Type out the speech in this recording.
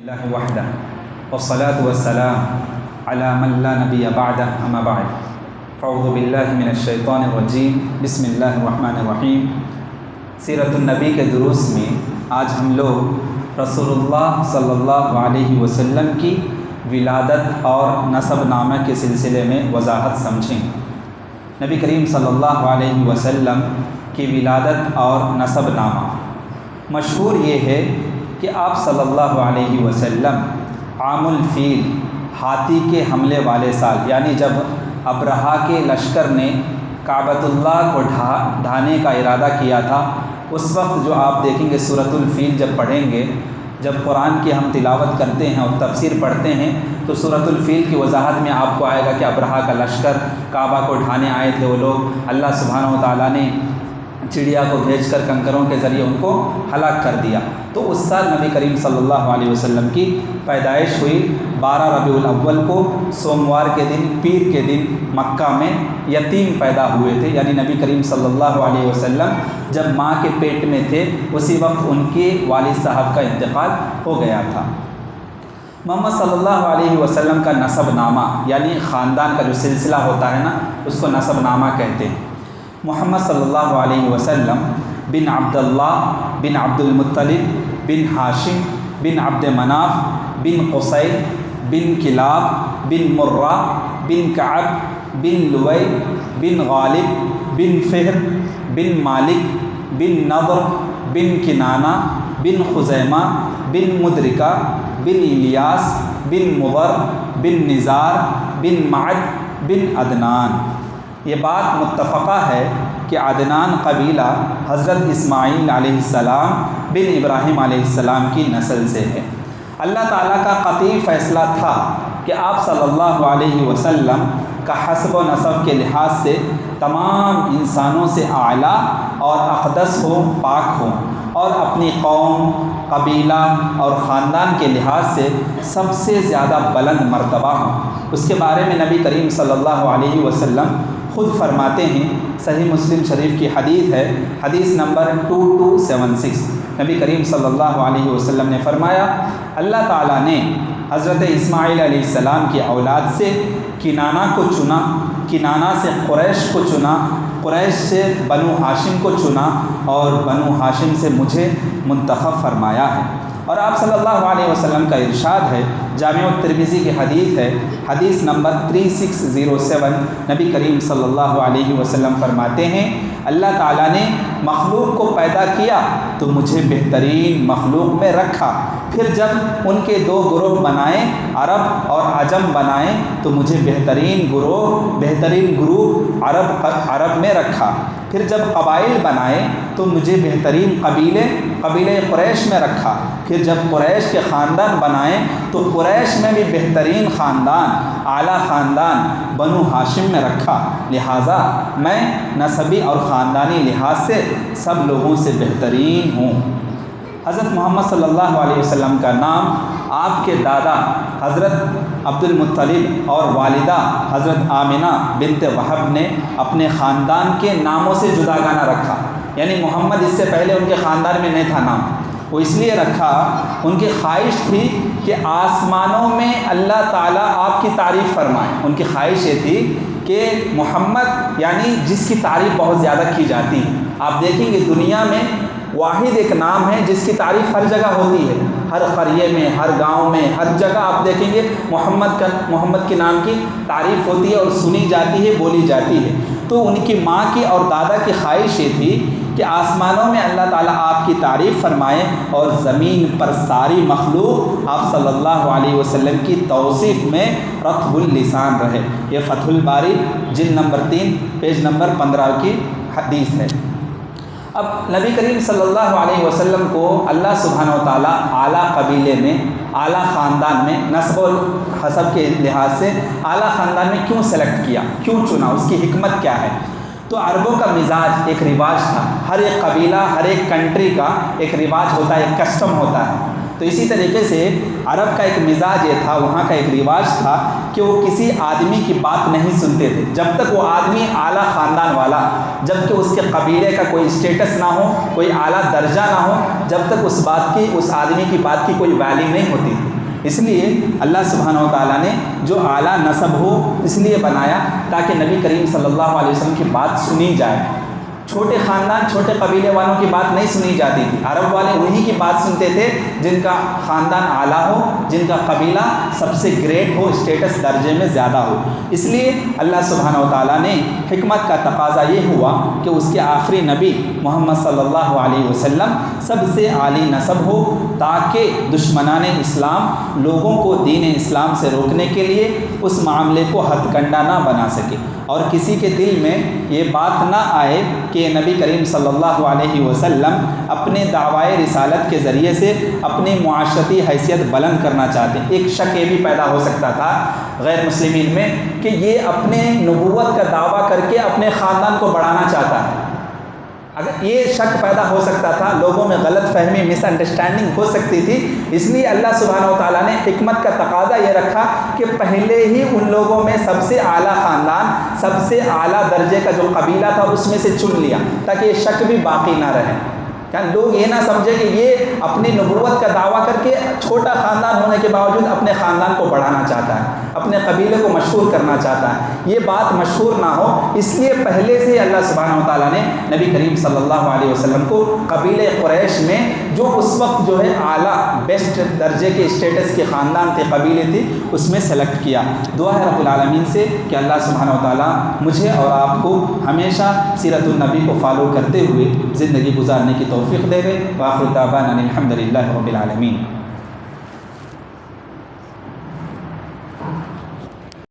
اللہ وحدہ والصلاة والسلام علی من لا نبی بعدہ اما بعد فاعوذ باللہ من الشیطان الرجیم بسم اللہ الرحمن الرحیم۔ سیرت النبی کے دروس میں آج ہم لوگ رسول اللہ صلی اللہ علیہ وسلم کی ولادت اور نسب نامہ کے سلسلے میں وضاحت سمجھیں۔ نبی کریم صلی اللہ علیہ وسلم کی ولادت اور نسب نامہ مشہور یہ ہے کہ آپ صلی اللہ علیہ وسلم عام الفیل ہاتھی کے حملے والے سال، یعنی جب ابرہہ کے لشکر نے کعبۃ اللہ کو ڈھانے کا ارادہ کیا تھا، اس وقت جو آپ دیکھیں گے سورۃ الفیل جب پڑھیں گے، جب قرآن کی ہم تلاوت کرتے ہیں اور تفسیر پڑھتے ہیں تو سورۃ الفیل کی وضاحت میں آپ کو آئے گا کہ ابرہہ کا لشکر کعبہ کو ڈھانے آئے تھے وہ لوگ، اللہ سبحانہ و تعالیٰ نے چڑیا کو بھیج کر کنکروں کے ذریعے ان کو ہلاک کر دیا۔ تو اس سال نبی کریم صلی اللہ علیہ وسلم کی پیدائش ہوئی 12 ربیع الاول کو، سوموار کے دن، پیر کے دن مکہ میں یتیم پیدا ہوئے تھے، یعنی نبی کریم صلی اللہ علیہ وسلم جب ماں کے پیٹ میں تھے اسی وقت ان کے والد صاحب کا انتقال ہو گیا تھا۔ محمد صلی اللہ علیہ وسلم کا نسب نامہ یعنی خاندان کا جو سلسلہ ہوتا ہے نا، اس کو نسب نامہ کہتے ہیں۔ محمد صلی اللہ علیہ وسلم بن عبداللہ بن عبد المطلب بن ہاشم بن عبد مناف بن قصی بن کلاب بن مرہ بن کعب بن لوی بن غالب بن فہر بن مالک بن نضر بن کنانہ بن خزیمہ بن مدرکہ بن الیاس بن مضر بن نزار بن معد بن عدنان۔ یہ بات متفقہ ہے کہ عدنان قبیلہ حضرت اسماعیل علیہ السلام بن ابراہیم علیہ السلام کی نسل سے ہے۔ اللہ تعالیٰ کا قطعی فیصلہ تھا کہ آپ صلی اللہ علیہ وسلم کا حسب و نسب کے لحاظ سے تمام انسانوں سے اعلیٰ اور اقدس ہوں، پاک ہوں، اور اپنی قوم، قبیلہ اور خاندان کے لحاظ سے سب سے زیادہ بلند مرتبہ ہوں۔ اس کے بارے میں نبی کریم صلی اللہ علیہ وسلم خود فرماتے ہیں، صحیح مسلم شریف کی حدیث ہے، حدیث نمبر 2276، نبی کریم صلی اللہ علیہ وسلم نے فرمایا، اللہ تعالیٰ نے حضرت اسماعیل علیہ السلام کی اولاد سے کنانہ کو چنا، کنانہ سے قریش کو چنا، قریش سے بنو ہاشم کو چنا، اور بنو ہاشم سے مجھے منتخب فرمایا ہے۔ اور آپ صلی اللہ علیہ وسلم کا ارشاد ہے، جامع الترمذی کی حدیث ہے، حدیث نمبر 3607، نبی کریم صلی اللہ علیہ وسلم فرماتے ہیں، اللہ تعالیٰ نے مخلوق کو پیدا کیا تو مجھے بہترین مخلوق میں رکھا، پھر جب ان کے دو گروہ بنائے، عرب اور عجم بنائے، تو مجھے بہترین گروہ عرب میں رکھا، پھر جب قبائل بنائے تو مجھے بہترین قبیلے قریش میں رکھا، پھر جب قریش کے خاندان بنائے تو قریش میں بھی بہترین خاندان، اعلیٰ خاندان بنو ہاشم میں رکھا، لہٰذا میں نسبی اور خاندانی لحاظ سے سب لوگوں سے بہترین ہوں۔ حضرت محمد صلی اللہ علیہ وسلم کا نام آپ کے دادا حضرت عبد المطلب اور والدہ حضرت آمنہ بنت وہب نے اپنے خاندان کے ناموں سے جداگانہ رکھا، یعنی محمد اس سے پہلے ان کے خاندان میں نہیں تھا نام، وہ اس لیے رکھا، ان کی خواہش تھی کہ آسمانوں میں اللہ تعالیٰ آپ کی تعریف فرمائے۔ ان کی خواہش یہ تھی کہ محمد یعنی جس کی تعریف بہت زیادہ کی جاتی ہے، آپ دیکھیں گے دنیا میں واحد ایک نام ہے جس کی تعریف ہر جگہ ہوتی ہے، ہر قریے میں، ہر گاؤں میں، ہر جگہ آپ دیکھیں گے محمد کے نام کی تعریف ہوتی ہے اور سنی جاتی ہے، بولی جاتی ہے۔ تو ان کی ماں کی اور دادا کی خواہش یہ تھی کہ آسمانوں میں اللہ تعالیٰ آپ کی تعریف فرمائے اور زمین پر ساری مخلوق آپ صلی اللہ علیہ وسلم کی توصیف میں رطب اللسان رہے۔ یہ فتح الباری جلد نمبر 3 پیج نمبر 15 کی حدیث ہے۔ اب نبی کریم صلی اللہ علیہ وسلم کو اللہ سبحانہ و تعالیٰ اعلیٰ قبیلے میں، اعلیٰ خاندان میں، نسب و حسب کے لحاظ سے اعلیٰ خاندان میں کیوں سلیکٹ کیا، کیوں چنا، اس کی حکمت کیا ہے؟ تو عربوں کا مزاج ایک رواج تھا، ہر ایک قبیلہ، ہر ایک کنٹری کا ایک رواج ہوتا ہے، ایک کسٹم ہوتا ہے۔ تو اسی طریقے سے عرب کا ایک مزاج یہ تھا، وہاں کا ایک رواج تھا کہ وہ کسی آدمی کی بات نہیں سنتے تھے جب تک وہ آدمی اعلیٰ خاندان والا، جب کہ اس کے قبیلے کا کوئی اسٹیٹس نہ ہو، کوئی اعلیٰ درجہ نہ ہو، جب تک اس آدمی کی بات کی کوئی ویلیو نہیں ہوتی تھی۔ اس لیے اللہ سبحانہ و تعالیٰ نے جو اعلیٰ نسب ہو اس لیے بنایا تاکہ نبی کریم صلی اللہ علیہ وسلم کی بات سنی جائے۔ چھوٹے خاندان چھوٹے قبیلے والوں کی بات نہیں سنی جاتی تھی، عرب والے انہی کی بات سنتے تھے جن کا خاندان اعلیٰ ہو، جن کا قبیلہ سب سے گریٹ ہو، اسٹیٹس درجے میں زیادہ ہو۔ اس لیے اللہ سبحانہ و تعالیٰ نے حکمت کا تقاضا یہ ہوا کہ اس کے آخری نبی محمد صلی اللہ علیہ وسلم سب سے عالی نسب ہو، تاکہ دشمنان اسلام لوگوں کو دین اسلام سے روکنے کے لیے اس معاملے کو ہتھ کنڈا نہ بنا سکے، اور کسی کے دل میں یہ بات نہ آئے کہ نبی کریم صلی اللہ علیہ وسلم اپنے دعوی رسالت کے ذریعے سے اپنی معاشرتی حیثیت بلند کرنا چاہتے ہیں۔ ایک شک یہ بھی پیدا ہو سکتا تھا غیر مسلمین میں کہ یہ اپنے نبوت کا دعویٰ کر کے اپنے خاندان کو بڑھانا چاہتا ہے۔ اگر یہ شک پیدا ہو سکتا تھا، لوگوں میں غلط فہمی مس انڈرسٹینڈنگ ہو سکتی تھی، اس لیے اللہ سبحانہ و تعالیٰ نے حکمت کا تقاضا یہ رکھا کہ پہلے ہی ان لوگوں میں سب سے اعلیٰ خاندان، سب سے اعلیٰ درجے کا جو قبیلہ تھا اس میں سے چن لیا تاکہ یہ شک بھی باقی نہ رہے۔ کہ لوگ یہ نہ سمجھے کہ یہ اپنی نبوت کا دعویٰ کر کے چھوٹا خاندان ہونے کے باوجود اپنے خاندان کو بڑھانا چاہتا ہے، اپنے قبیلے کو مشہور کرنا چاہتا ہے، یہ بات مشہور نہ ہو، اس لیے پہلے سے اللہ سبحانہ و تعالیٰ نے نبی کریم صلی اللہ علیہ وسلم کو قبیلے قریش میں جو اس وقت جو ہے اعلیٰ بیسٹ درجے کے اسٹیٹس کے خاندان تھے، قبیلے تھے، اس میں سلیکٹ کیا۔ دعا ہے رب العالمین سے کہ اللہ سبحانہ و تعالیٰ مجھے اور آپ کو ہمیشہ سیرت النبی کو فالو کرتے ہوئے زندگی گزارنے کی توفیق دے۔ وآخر دعوانا الحمد للہ رب العالمین۔